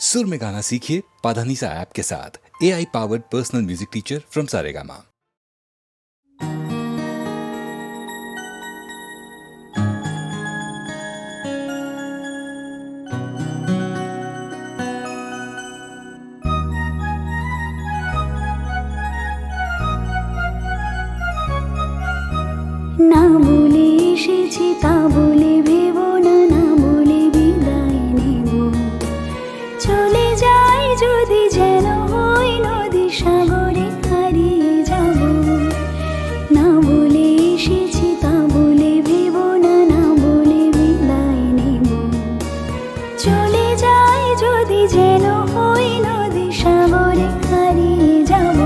सुर में गाना सीखिए पाधानीसा ऐप के साथ। AI powered personal music teacher from Saregama. না বলে এসেছি তা বলে ভেবো না, না বলে বিদায় নেব। চলে যাই যদি যেন হই নদী সাগরে হারিয়ে যাব। না বলে এসেছি তা বলে ভেবো না, না বলে বিদায় নেব। চলে যাই যদি যেন হই নদী সাগরে হারিয়ে যাব।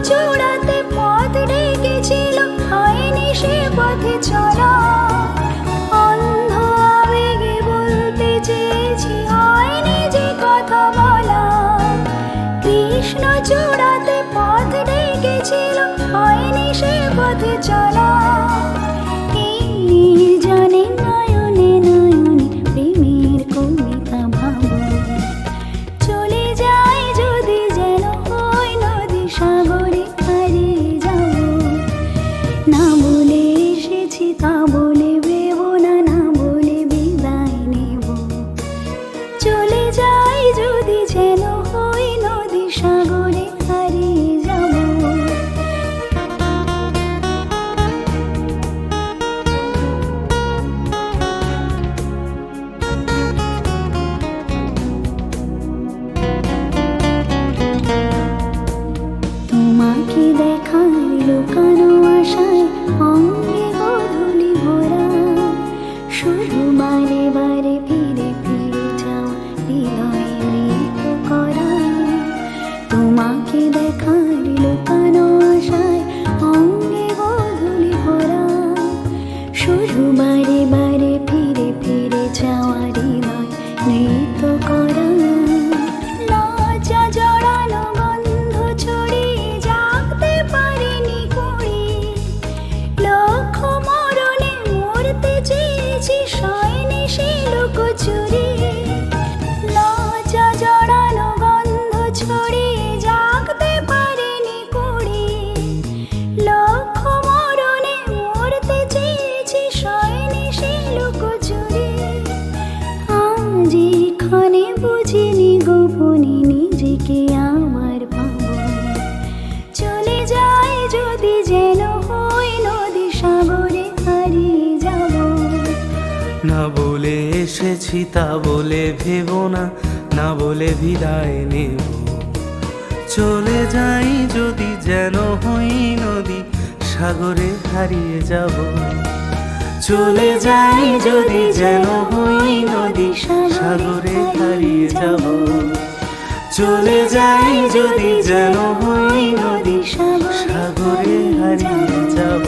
চূড়াতে পথ ডেকেছিল, হয়নি সে পথে চলা। অন্ধ আবেগে বলতে চেয়েছি, হয়নি যে কথা বলা। কৃষ্ণ চূড়াতে পথ ডেকেছিল, হয়নি সে পথে চলা। এই নির্জনে নয়নে নয়নে প্রেমের কবিতা ভাবো। চলে যাই যদি যেন হই নদী সাগরে হারিয়ে যাব। না বলে এসেছি তা বলে ভেবো না, না বলে বিদায় নেব। চলে যাই যদি যেন হই নদী সাগরে হারিয়ে যাব। তোমাকে দেখার লুকানো আশায় অঙ্গে গোধূলি ভরা। শুধু বারে বারে ফিরে ফিরে যাওয়া হৃদয়ে মৃত করা। তোমাকে দেখার লুকানো আশায় অঙ্গে গোধূলি ভরা। শুধু বারে বারে ফিরে ফিরে যাওয়া হৃদয় মৃত করা। লজ্জা জড়ানো গন্ধ ছড়িয়ে জাগতে পারিনি কুড়ি। লক্ষ মরণে মরতে চেয়েছি, সয়নি সে লুকোচুরি। লজ্জা জড়ানো গন্ধ ছড়িয়ে জাগতে পারিনি কুড়ি। লক্ষ মরণে মরতে চেয়েছি, সয়নি সে লুকোচুরি। আজ এখানে বুঝিনি গোপনে নিজেকে আমার পাবো। চলে যাই যদি যেন হই নদী সাগরে হারিয়ে যাব। না বলে এসেছি তা বলে ভেবো না, না বলে বিদায় নেব। চলে যাই যদি যেন হই নদী সাগরে হারিয়ে যাব। চলে যাই যদি যেন হই নদী সাগরে হারিয়ে যাব। চলে যাই যদি যেন হই নদী সাগরে হারিয়ে যাব।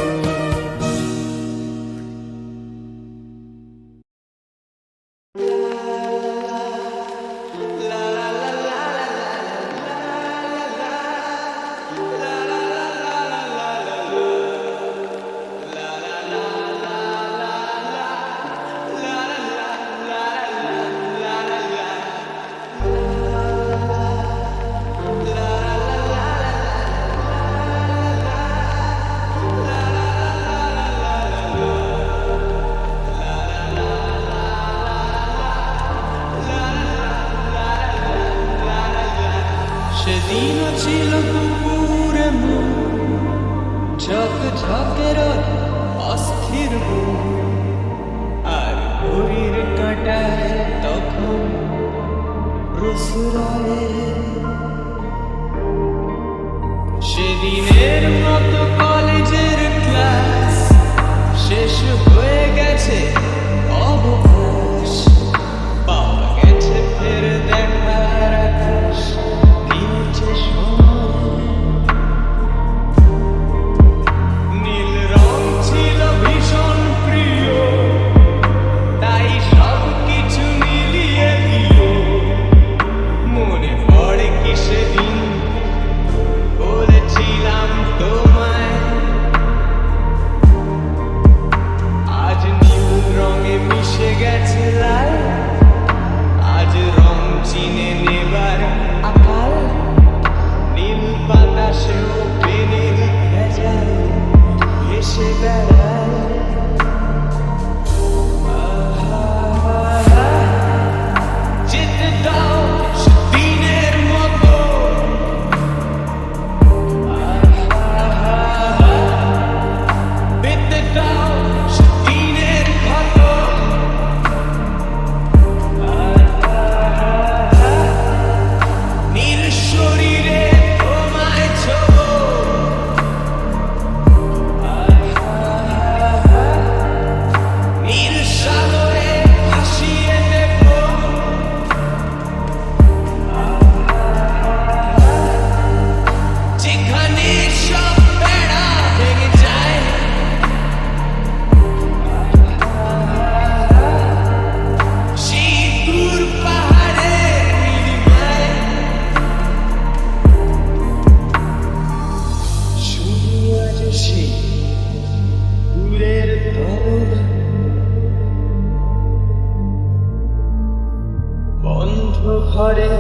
বন্ধ ঘরে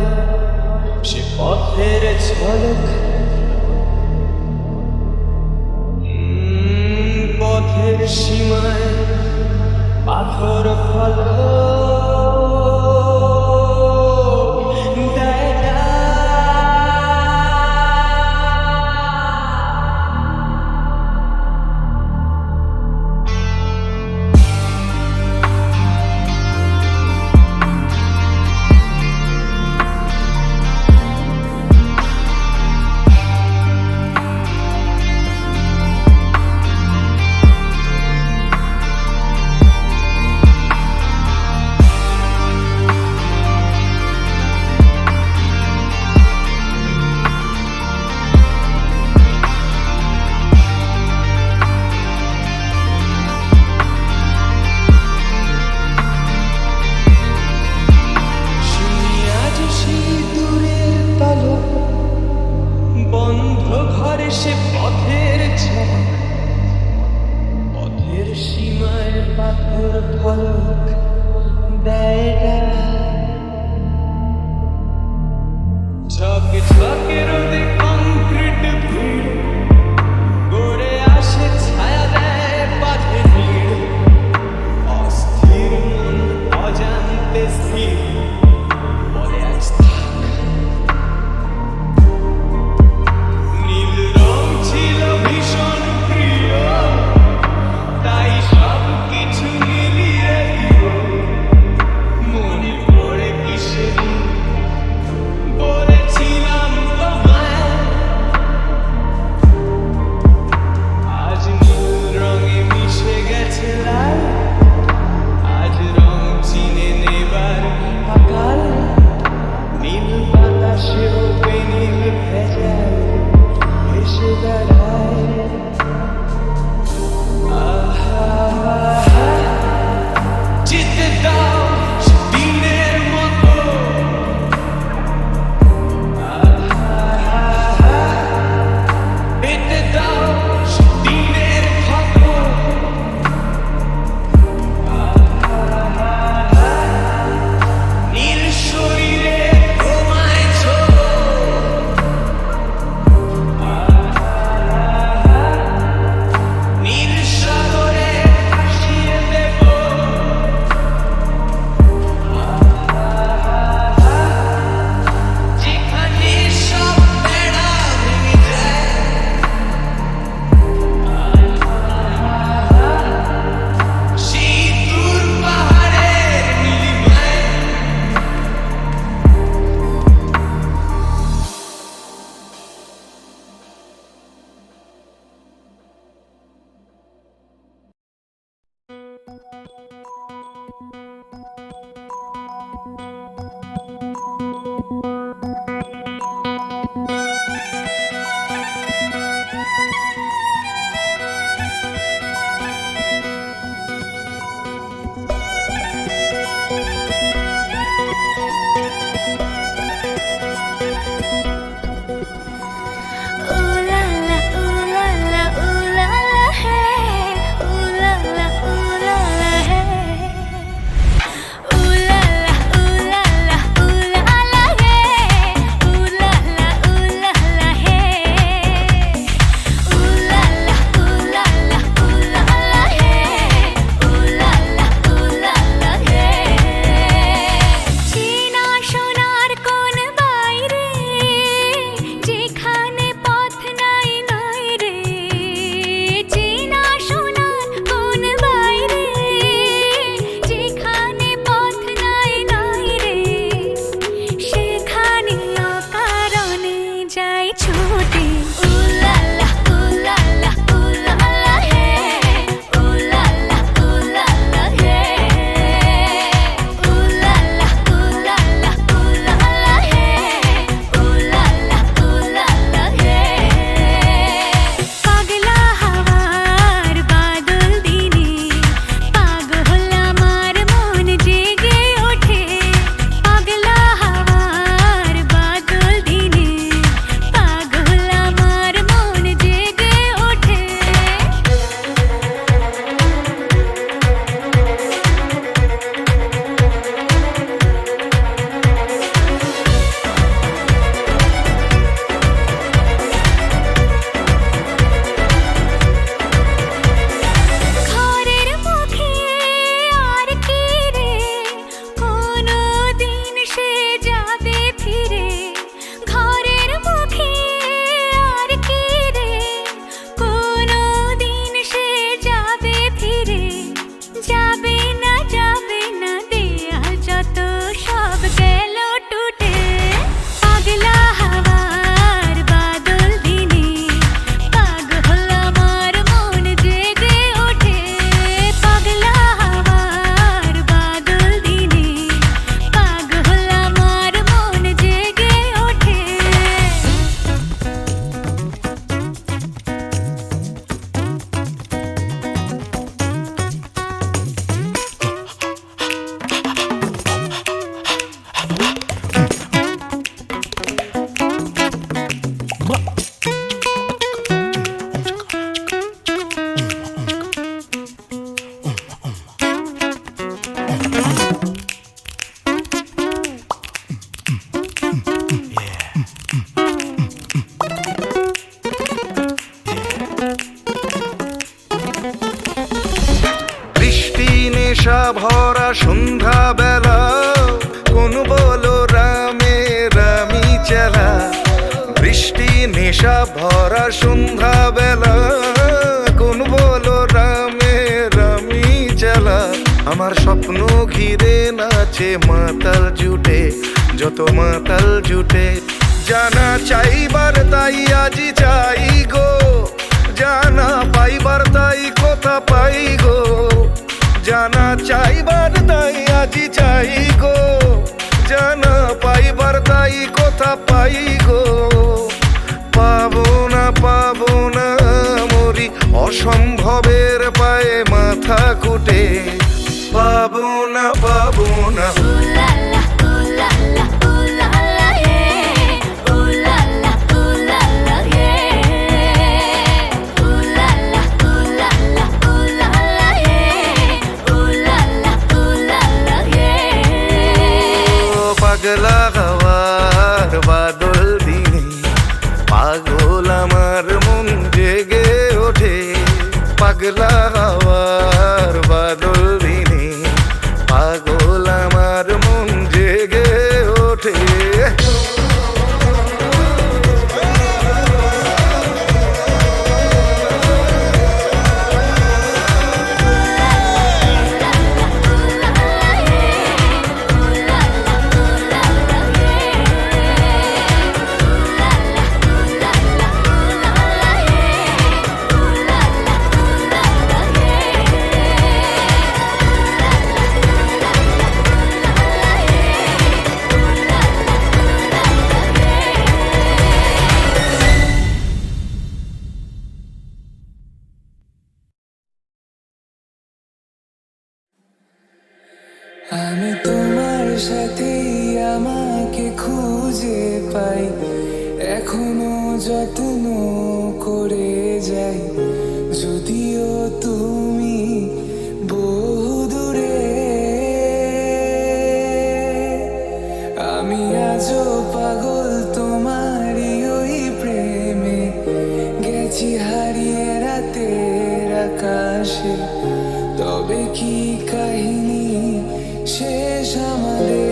সে পথের ঝলক, পথের সীমায় পাথর ফলক দেয় না। বন্ধ ঘরে সে পথের ঝলক, পথের সীমায় পাথর ফলক দেয় না। ঝকে ঝকে রোদে কংক্রিট ভিড় গড়ে আসে, ছায়া দেয় বাঁধে ভিড়। অস্থির মন অজান্তে স্থির বলে আজ থাক। নীল রং ছিল ভীষণ প্রিয়, তাই সব কিছু মিলিয়ে দিল। মনে পড়ে কিসের বলেছিলাম তোমায়, আজ নীল রঙে মিশে গেছে লাল। আজ রং চিনে নেবার আকাল, নীল বাতাসেও বেনীল ভেজাল এসে দাঁড়ায়। যেতে দাও সে দিনের মতো, পেতে দাও সে দিনের ক্ষত। নীল শরীরে ঘুমায় ছোট, নীল সাগরে ভাসিয়ে দেব। যেখানে সব বেড়া ভেঙে যায়, সেই দূর পাহাড়ের নীলিমায়। Ooh la la, ooh la la, ooh la la, hey. Ooh la la, ooh la la, hey. নেশা ভরা সন্ধ্যা বেলা, কোন বলো রামে রামি চেলা। বৃষ্টি নেশা ভরা সন্ধ্যা বেলা, কোন বলো রামে রামি চেলা। আমার স্বপ্ন ঘিরে নাচে মাতাল জুটে, যত মাতাল জুটে। জানা চাইবার তাই আজি চাই গো, জানা পাইবার তাই কথা পাই গো। জানা চাইবার তাই আজি চাই গো, জানা পাইবার তাই কথা পাই গো। পাবো না মরি অসম্ভবের পায়ে মাথা কুটে। পাবো না পাগলা হওয়ার বাদল দিনে পাগল আমার মন জেগে ওঠে। পাগলা হওয়ার বাদল দিনে পাগল আমার মন জেগে ওঠে। আমি তোমার সাথেই আমাকে খুঁজে পাই, এখনো যত্ন করে যাই। যদিও তুমি বহু দূরে, আমি আজও পাগল তোমারই ওই প্রেমে। গেছি হারিয়ে রাতের আকাশে, তবে কি কাহিনী শেষ আমাদের।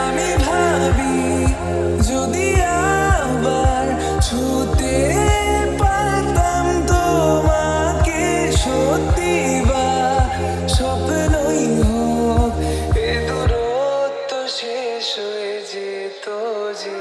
আমি ভাবি যদি আবার ছুতে পারতাম তোমাকে, সত্যি বা স্বপ্নই হোক, এ দূরত্ব শেষ হয়ে যেত যে।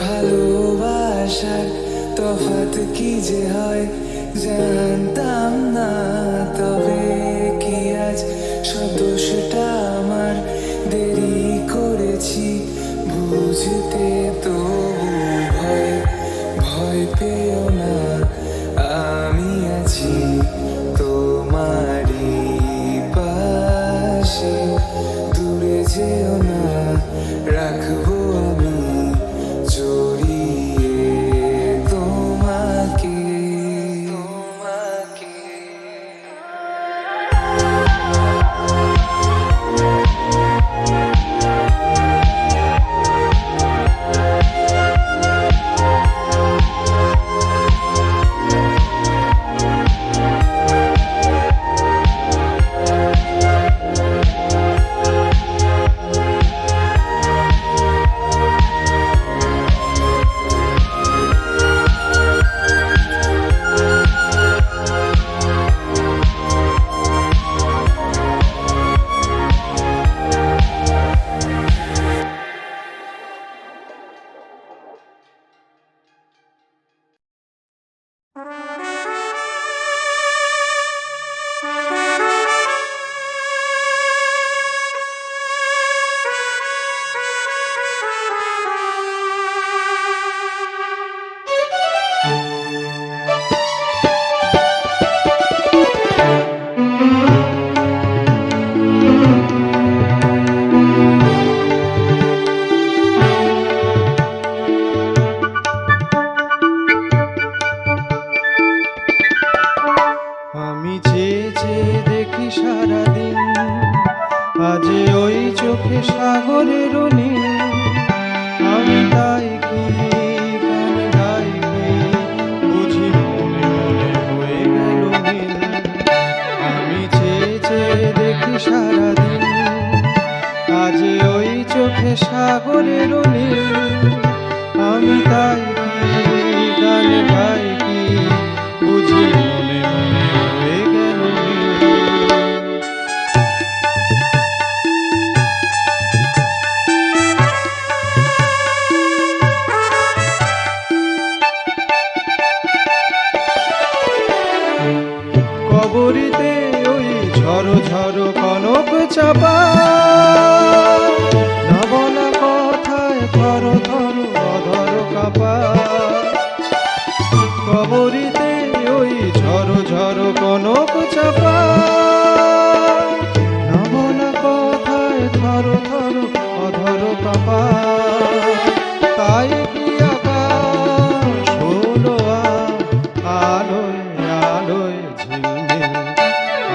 ভালোবাসার তফাৎ কি যে হয় জানতাম না। তবে কি আজ সব দোষটা আমার, দেরি করেছি বুঝতে। তবু ভয় পেও না, আমি আছি তোমারই পাশে। দূরে যেও না, রাখবো আমি জড়িয়ে তোমাকে। আমি চেয়ে চেয়ে দেখি সারাদিন, আজ ওই চোখে সাগরের নীল। আমি তাই কি গান গাই কি, বুঝি মনে মনে হয়ে গেল নীল। আমি চেয়ে চেয়ে দেখি সারাদিন, আজ ওই চোখে সাগরের নীল। আমি তাই কি গান গাই কি, বুঝি মনে মনে হয়ে গেল নীল। কবরীতে ওই ঝড়ো ঝড়ো কনক চাপা, না বলা কথায় থর থর অধর কাপা। কবরীতে ওই ঝড়ো ঝড়ো কনক চাপা, না বলা কথায় থর থর অধর কাপা। তাই কি আকাশ হলো আলোয় আলোয় ঝিলমিল।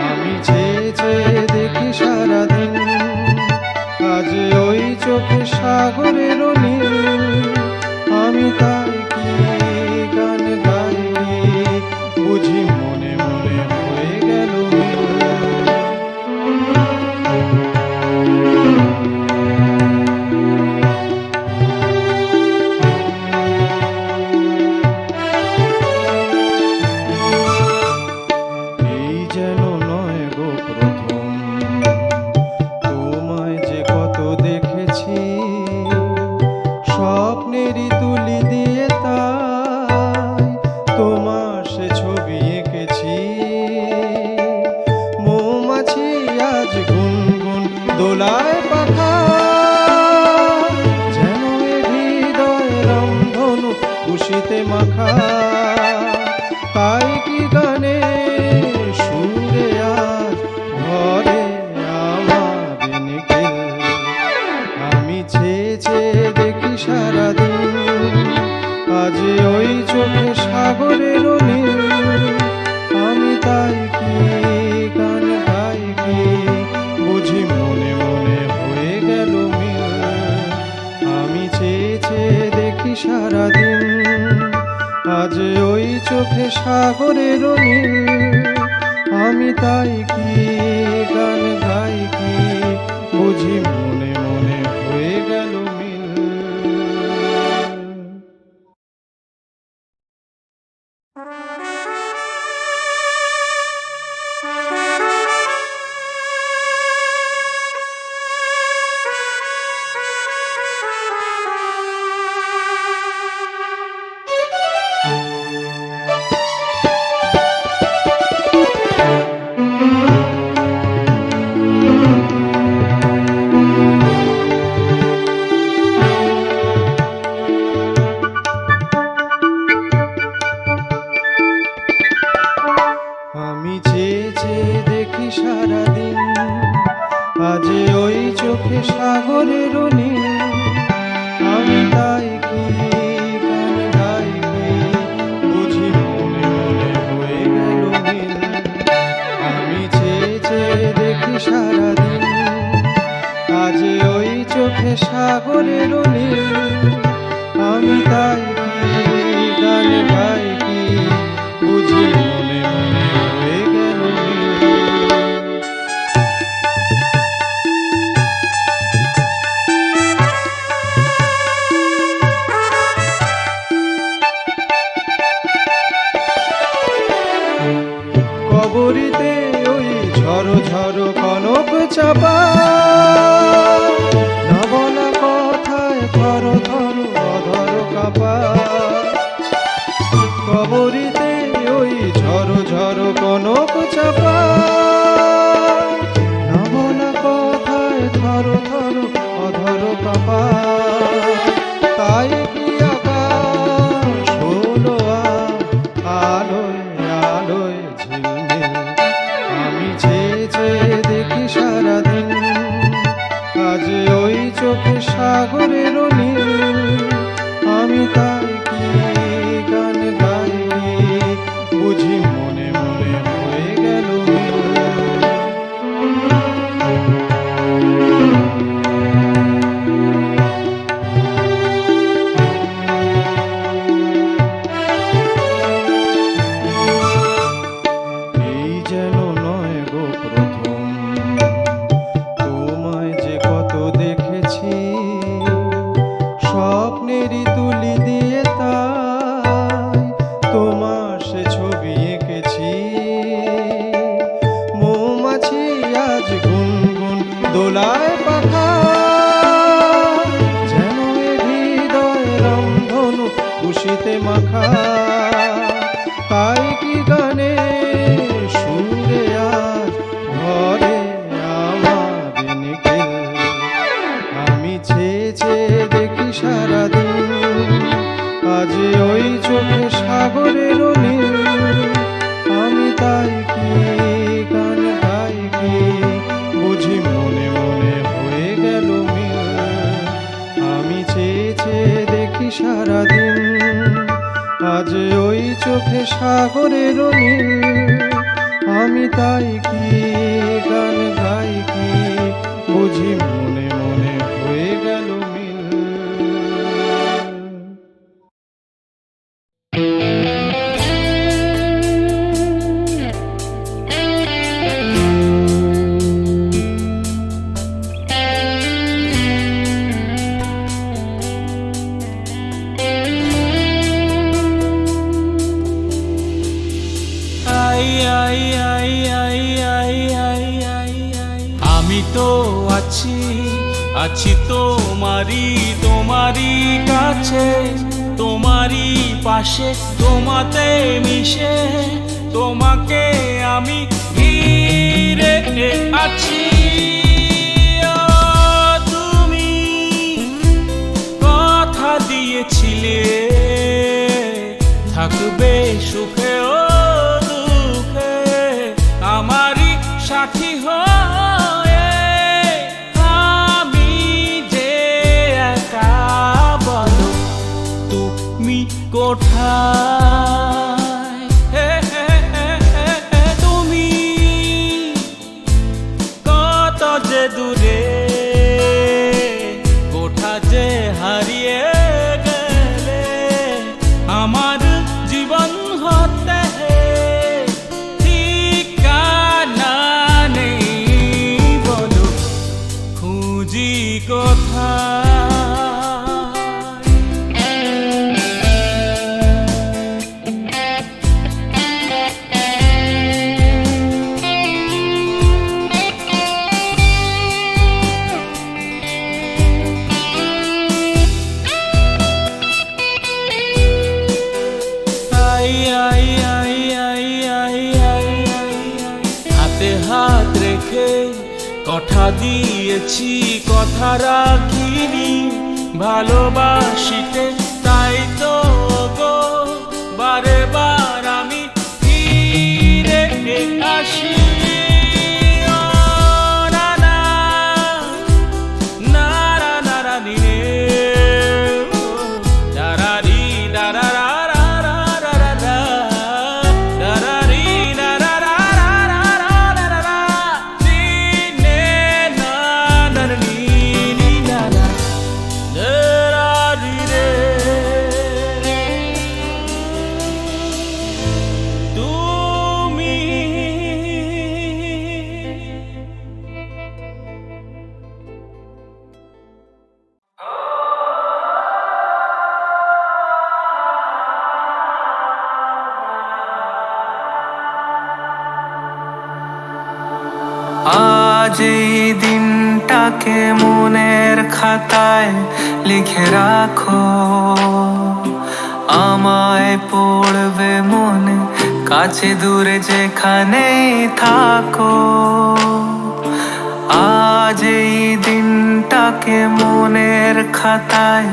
আমি চেয়ে চেয়ে দেখি সারাদিন, আজ ওই চোখে সাগরের নীল। আমি তাই কি গান গাই কি, বুঝি মনে মনে হয়ে গেল নীল। এই যেন নয় গো প্রথম, তোমায় যে কত দেখেছি, স্বপ্নেরই তুলি দিয়ে তাই তোমার সে ছবি এঁকেছি। মৌমাছি আজ গুনগুন দোলায় পাখা, যেন এ হৃদয় রামধনু খুশিতে মাখা। তাই কি গানে সুরে আজ ঘরে আমার নিখিল। আমি চেয়ে চেয়ে দেখি সারাদিন, আজ ওই চোখে সাগরের নীল। আমি তাই কি গান গাই কি, বুঝি মনে মনে হয়ে গেল মিল। আমি চেয়ে চেয়ে দেখি সারাদিন, আজ ওই চোখে সাগরের নীল। আমি তাই কি গান গাই কি, বুঝি মনে মনে হয়ে গেল মিল। আমি চেয়ে চেয়ে দেখি সারাদিন, আজ ওই চোখে সাগরের নীল। আমি তাই কি গান গাই কি, বুঝি মনে মনে হয়ে গেল নীল। আমি চেয়ে চেয়ে দেখি সারাদিন, আজ ওই চোখে সাগরের নীল। আমি তাই কি গান গাই কি, বুঝি মনে মনে হয়ে গেল নীল। কবরীতে ওই ঝড়ো ঝড়ো কনক চাপা, না বলা কথায় থর থর অধর কাপা। কবরীতে ওই ঝড়ো ঝড়ো কনক চাপা, না বলা কথায় থর থর অধর কাপা। তাই কি আকাশ হলো আলোয় আলোয় ঝিলমিল। আমি চেয়ে চেয়ে দেখি সারাদিন, আজ ওই চোখে সাগরের নীল। আমি তাই কি গান গাই কি, বুঝি মনে মনে হয়ে রঙেতে মাখা, তাই কি গানে সুরে আজ ঘরে আমার নিখিল। আমি চেয়ে চেয়ে দেখি সারাদিন, আজ ওই চোখে সাগরের নীল। আমি তাই কি গান গাই কি, বুঝি মনে মনে হয়ে গেল মিল। আমি চেয়ে চেয়ে দেখি সারাদিন, আজ ওই চোখে সাগরের নীল। আমি তাই কি গান গাই কি, বুঝি মনে মনে হয়ে গেল মিল। আমি তো আছি আছি তোমারই তোমারই কাছে, তোমারই পাশে, তোমাতে মিশে, তোমাকে আমি ঘিরে আছি। ও তুমি কথা দিয়েছিলে থাকবে সুখে ও দুঃখে, আমারই সাথী হয়ে। আমি যে একা, বলো তুমি কোথায়? তুমি কত যে দূরে, কোথা যে হারিয়ে গেলে, আমার জীবন হতে ঠিকানা নেই, বলো খুঁজি কোথায়? হাতে হাত রেখে কথা দিয়েছি, কথা রাখিনি, ভালোবাসিতে তাই তো গো বারে বার আমি ফিরে আসি। ও না না না না না না নি রে, ও দারারি দারারা আজ এই দিনটাকে মনের খাতায় লিখে রাখো, আমায় পড়বে মনে, কাছে দূরে যেখানেই থাকো। আজ এই দিনটাকে মনের খাতায়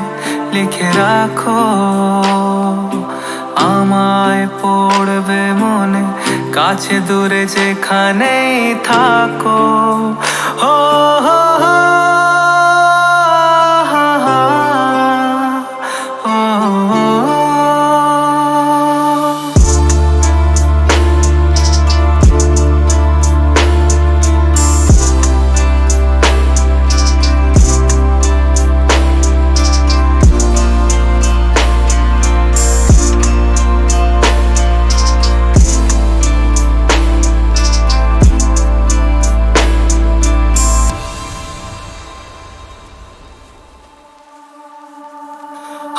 লিখে রাখো, আমায় পড়বে মনে, কাছে দূরে যেখানেই থাকো। হো হো হো, হা হা, হো হো।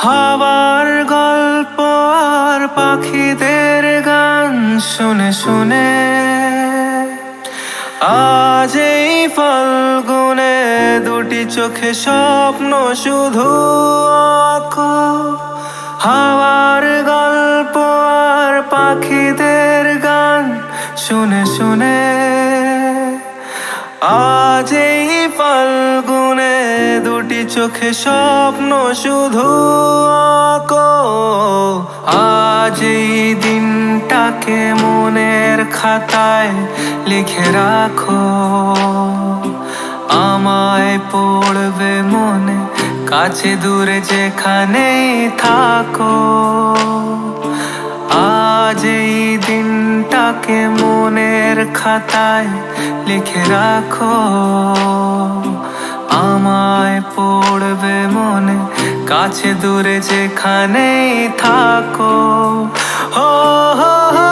হাওয়ার গল্প আর পাখিদের গান শুনে শুনে, আজ এই ফাল্গুনে দুটি চোখে স্বপ্ন শুধু আঁকো। হাওয়ার পাখিদের গান শুনে শুনে। আজ এই ফাল্গুনে দুটি চোখে স্বপ্ন শুধু আঁকো। আজ এই দিনটাকে মনের খাতায় লিখে রাখো। আমায় পড়বে মনে কাছে দূরে যেখানেই থাকো। আজ এই দিনটাকে মনের খাতায় লিখে রাখো। আমায় পড়বে মনে কাছে দূরে যেখানেই থাকো। হো হো হো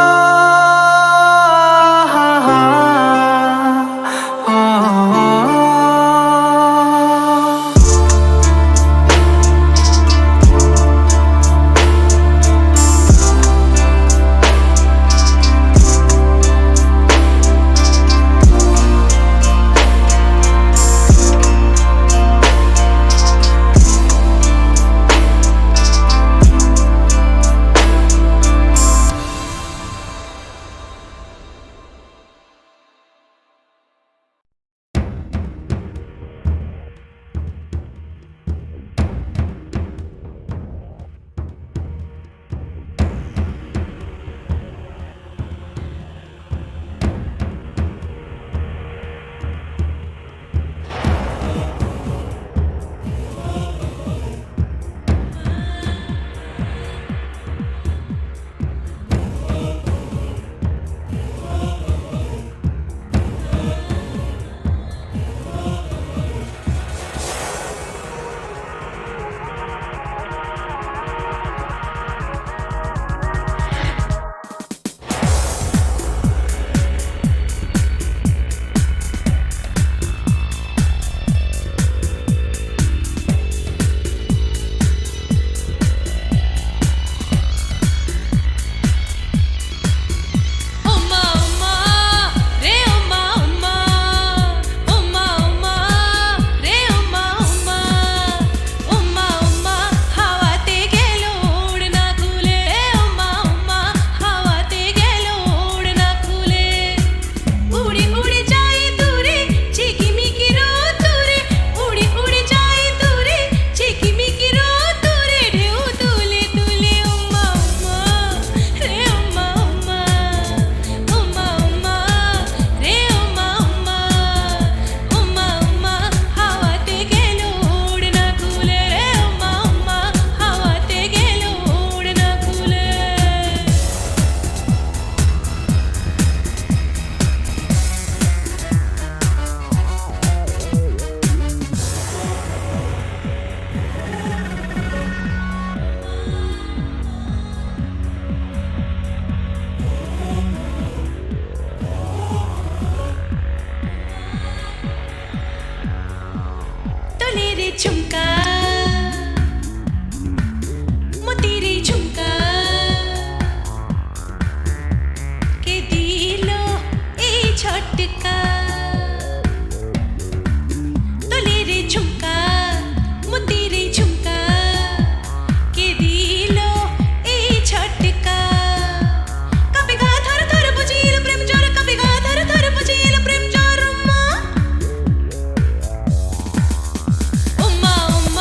झुमका मोतीरी झुमका के दिलो ए झटका तोले रे झुमका मोतीरी झुमका के दिलो ए झटका कपेगा थर थर बुझील प्रेम जोर कपेगा थर थर बुझील प्रेम जोर उम्मा उम्मा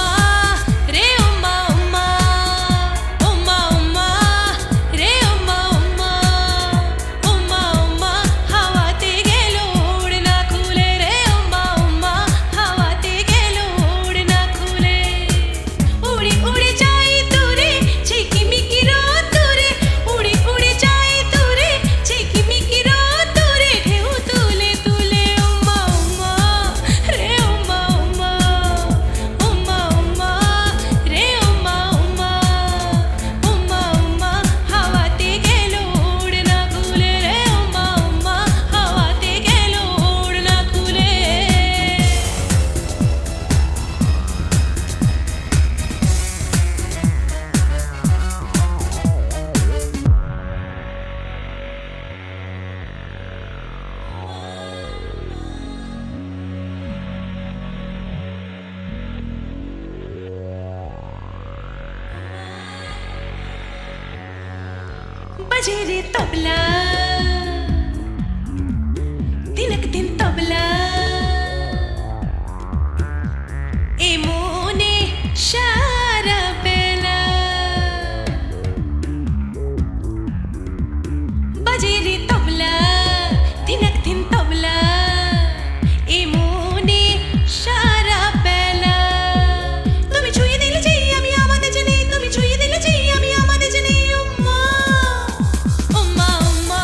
বাজে রে তবলা দিনক দিন তবলা এ মনে সারা বেলা বাজে রে তবলা দিনক দিন তবলা এ মনে সারা বেলা তুমি ছুঁয়ে দিলে যে আমি আমাদের জানি তুমি ছুঁয়ে দিলে যে আমি আমাদের জানি উম্মা উম্মা উম্মা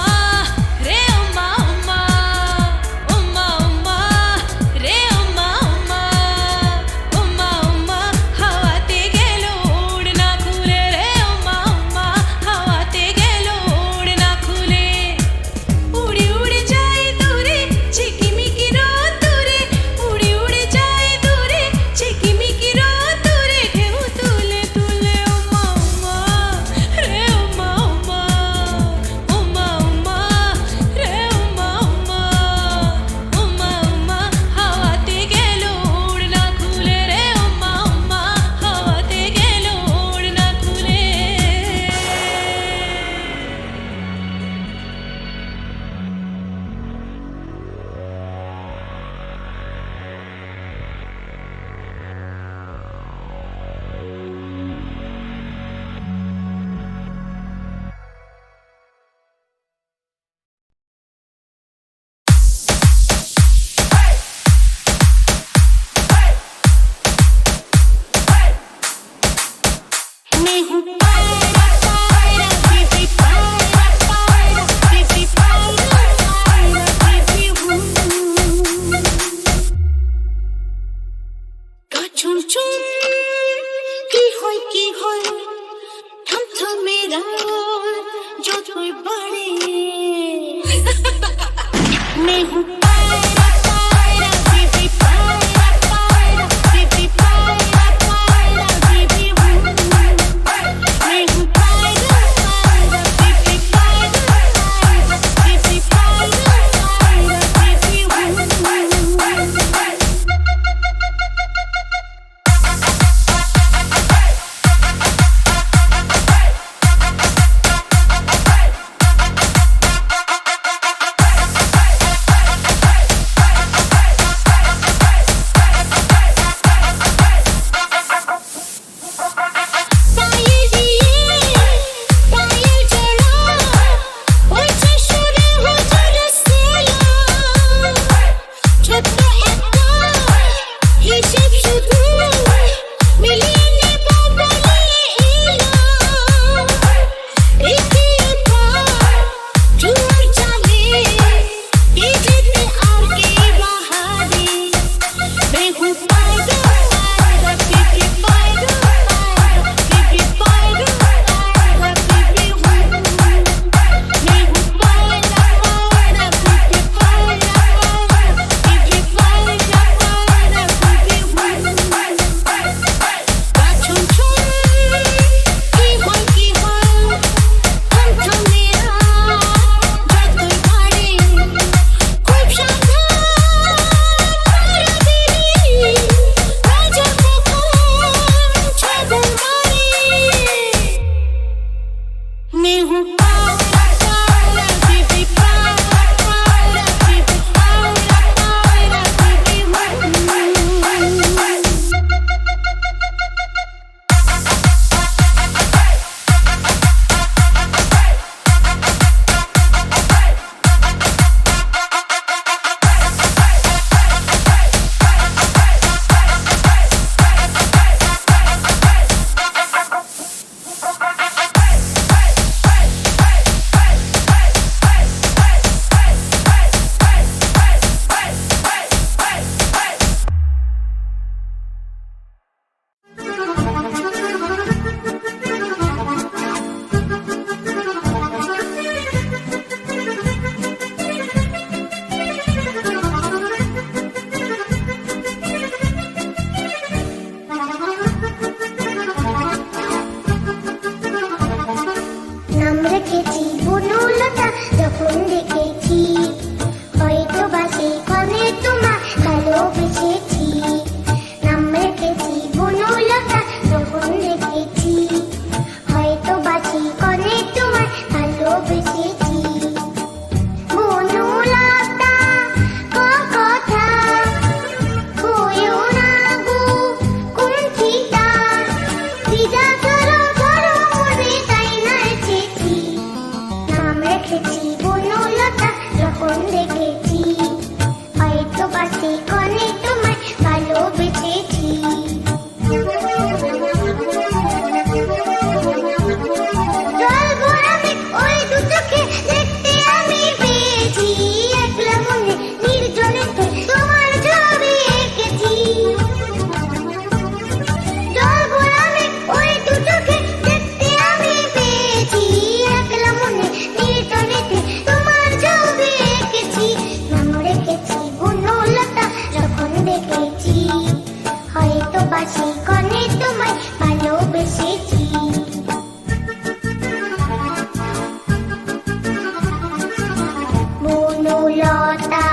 বনলতা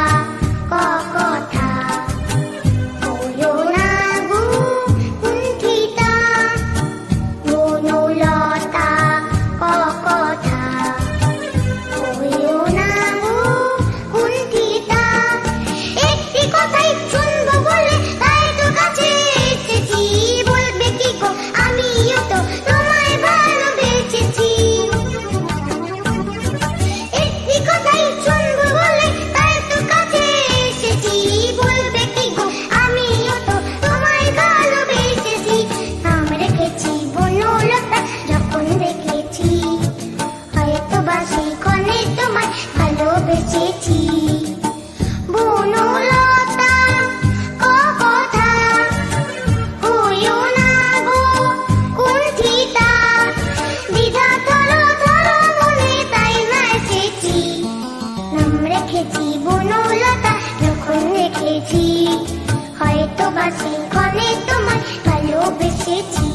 কথা হইও না গো কুণ্ঠিতা বনলতা কথা হইও না গো কুণ্ঠিতা একটি কথাই শুনবো বলে তাই তো কাছে এসেছি বলবে কি গো আমিও তো তোমায় ভালোবেসেছি একটি কথাই শুনবো বলে তাই তো কাছে এসেছি বলবে কি গো আমিও তো তোমায় ভালোবেসেছি নাম রেখেছি বনলতা যখন দেখেছি হয়তো বা সেই ক্ষণে তোমায় ভালোবেসেছি বনলতা কথা হইও না গো কুণ্ঠিতা দ্বিধা ধরো ধরো মনে তাই না এসেছি নাম রেখেছি বনলতা যখন দেখেছি হয়তো বা সেই ক্ষণে তোমায় ভালোবেসেছি